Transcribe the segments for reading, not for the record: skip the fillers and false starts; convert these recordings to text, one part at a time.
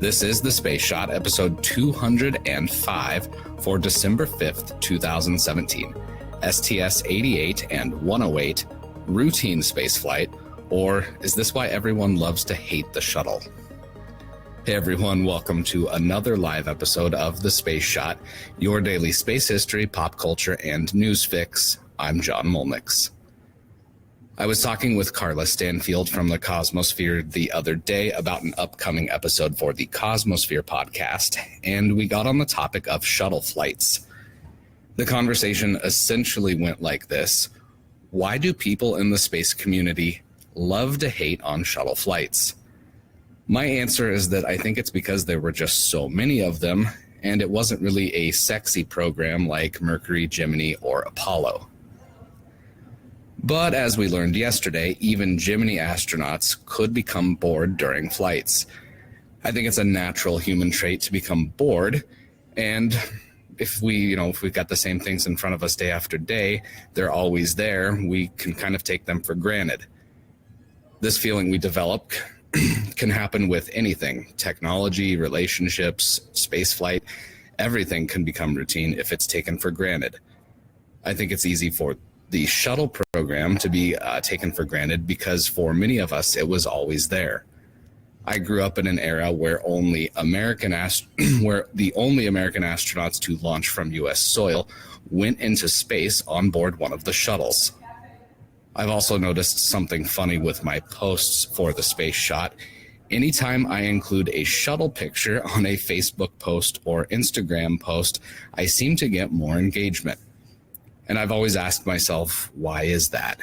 This is The Space Shot, episode 205 for December 5th, 2017. STS-88 and 108, routine spaceflight, or is this why everyone loves to hate the shuttle? Hey everyone, welcome to another live episode of The Space Shot, your daily space history, pop culture, and news fix. I'm John Molnix. I was talking with Carla Stanfield from the Cosmosphere the other day about an upcoming episode for the Cosmosphere podcast, and we got on the topic of shuttle flights. The conversation essentially went like this: why do people in the space community love to hate on shuttle flights? My answer is that I think it's because there were just so many of them, and it wasn't really a sexy program like Mercury, Gemini, or Apollo. But as we learned yesterday, even Gemini astronauts could become bored during flights. I think it's a natural human trait to become bored, and if we've got the same things in front of us day after day, they're always there, we can kind of take them for granted. This feeling we develop can happen with anything: technology, relationships, spaceflight. Everything can become routine if it's taken for granted. I think it's easy for the shuttle program to be taken for granted because for many of us, it was always there. I grew up in an era where the only American astronauts to launch from U.S. soil went into space on board one of the shuttles. I've also noticed something funny with my posts for the Space Shot. Anytime I include a shuttle picture on a Facebook post or Instagram post, I seem to get more engagement. And I've always asked myself, why is that?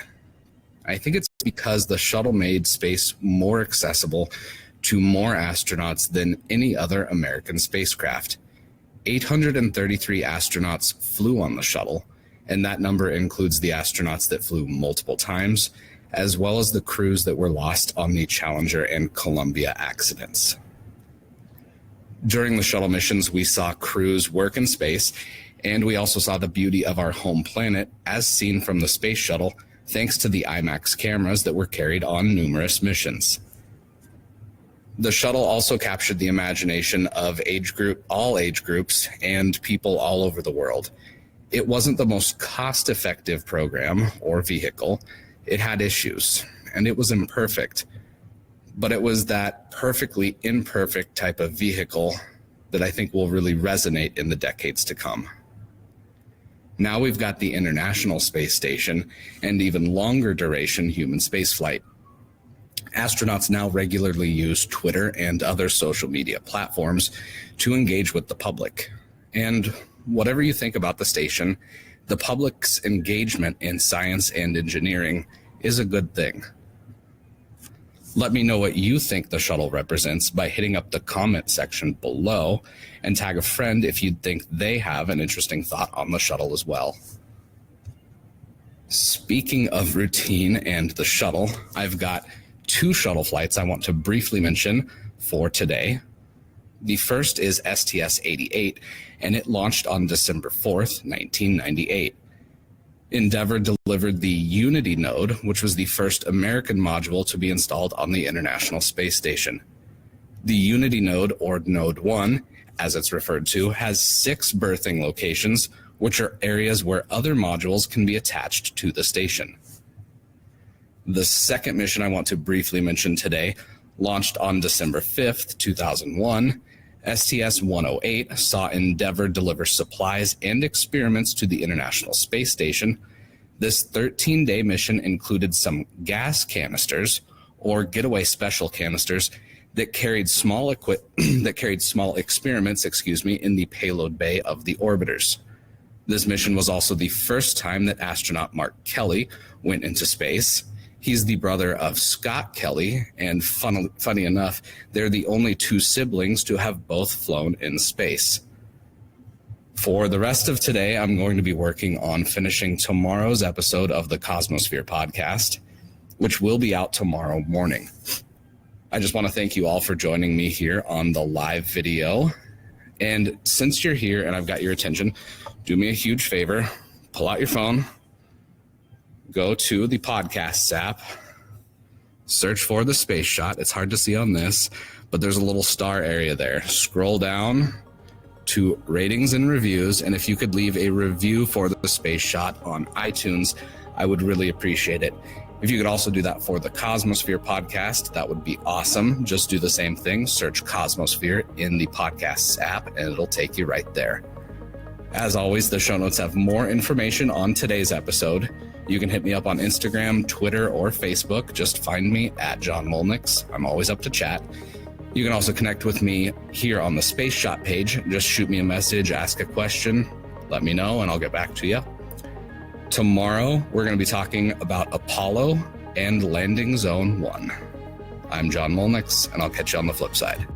I think it's because the shuttle made space more accessible to more astronauts than any other American spacecraft. 833 astronauts flew on the shuttle, and that number includes the astronauts that flew multiple times, as well as the crews that were lost on the Challenger and Columbia accidents. During the shuttle missions, we saw crews work in space, and we also saw the beauty of our home planet as seen from the space shuttle, thanks to the IMAX cameras that were carried on numerous missions. The shuttle also captured the imagination of all age groups and people all over the world. It wasn't the most cost-effective program or vehicle. It had issues, and it was imperfect. But it was that perfectly imperfect type of vehicle that I think will really resonate in the decades to come. Now we've got the International Space Station and even longer duration human spaceflight. Astronauts now regularly use Twitter and other social media platforms to engage with the public. And whatever you think about the station, the public's engagement in science and engineering is a good thing. Let me know what you think the shuttle represents by hitting up the comment section below, and tag a friend if you'd think they have an interesting thought on the shuttle as well. Speaking of routine and the shuttle, I've got two shuttle flights I want to briefly mention for today. The first is STS-88, and it launched on December 4th, 1998. Endeavour delivered the Unity node, which was the first American module to be installed on the International Space Station. The Unity node, or Node 1, as it's referred to, has 6 berthing locations, which are areas where other modules can be attached to the station. The second mission I want to briefly mention today launched on December 5th, 2001. STS-108 saw Endeavour deliver supplies and experiments to the International Space Station. This 13-day mission included some gas canisters, or getaway special canisters, that carried small experiments in the payload bay of the orbiters. This mission was also the first time that astronaut Mark Kelly went into space. He's the brother of Scott Kelly, and funny enough, they're the only 2 siblings to have both flown in space. For the rest of today, I'm going to be working on finishing tomorrow's episode of the Cosmosphere podcast, which will be out tomorrow morning. I just want to thank you all for joining me here on the live video. And since you're here and I've got your attention, do me a huge favor, pull out your phone, go to the podcasts app, search for The Space Shot. It's hard to see on this, but there's a little star area there. Scroll down to ratings and reviews, and if you could leave a review for the Space Shot on iTunes, I would really appreciate it. If you could also do that for the Cosmosphere podcast, that would be awesome. Just do the same thing. Search Cosmosphere in the podcasts app, and it'll take you right there. As always, the show notes have more information on today's episode. You can hit me up on Instagram, Twitter, or Facebook. Just find me at John Molnix. I'm always up to chat. You can also connect with me here on the Space Shot page. Just shoot me a message, ask a question, let me know, and I'll get back to you. Tomorrow, we're going to be talking about Apollo and Landing Zone 1. I'm John Molnix, and I'll catch you on the flip side.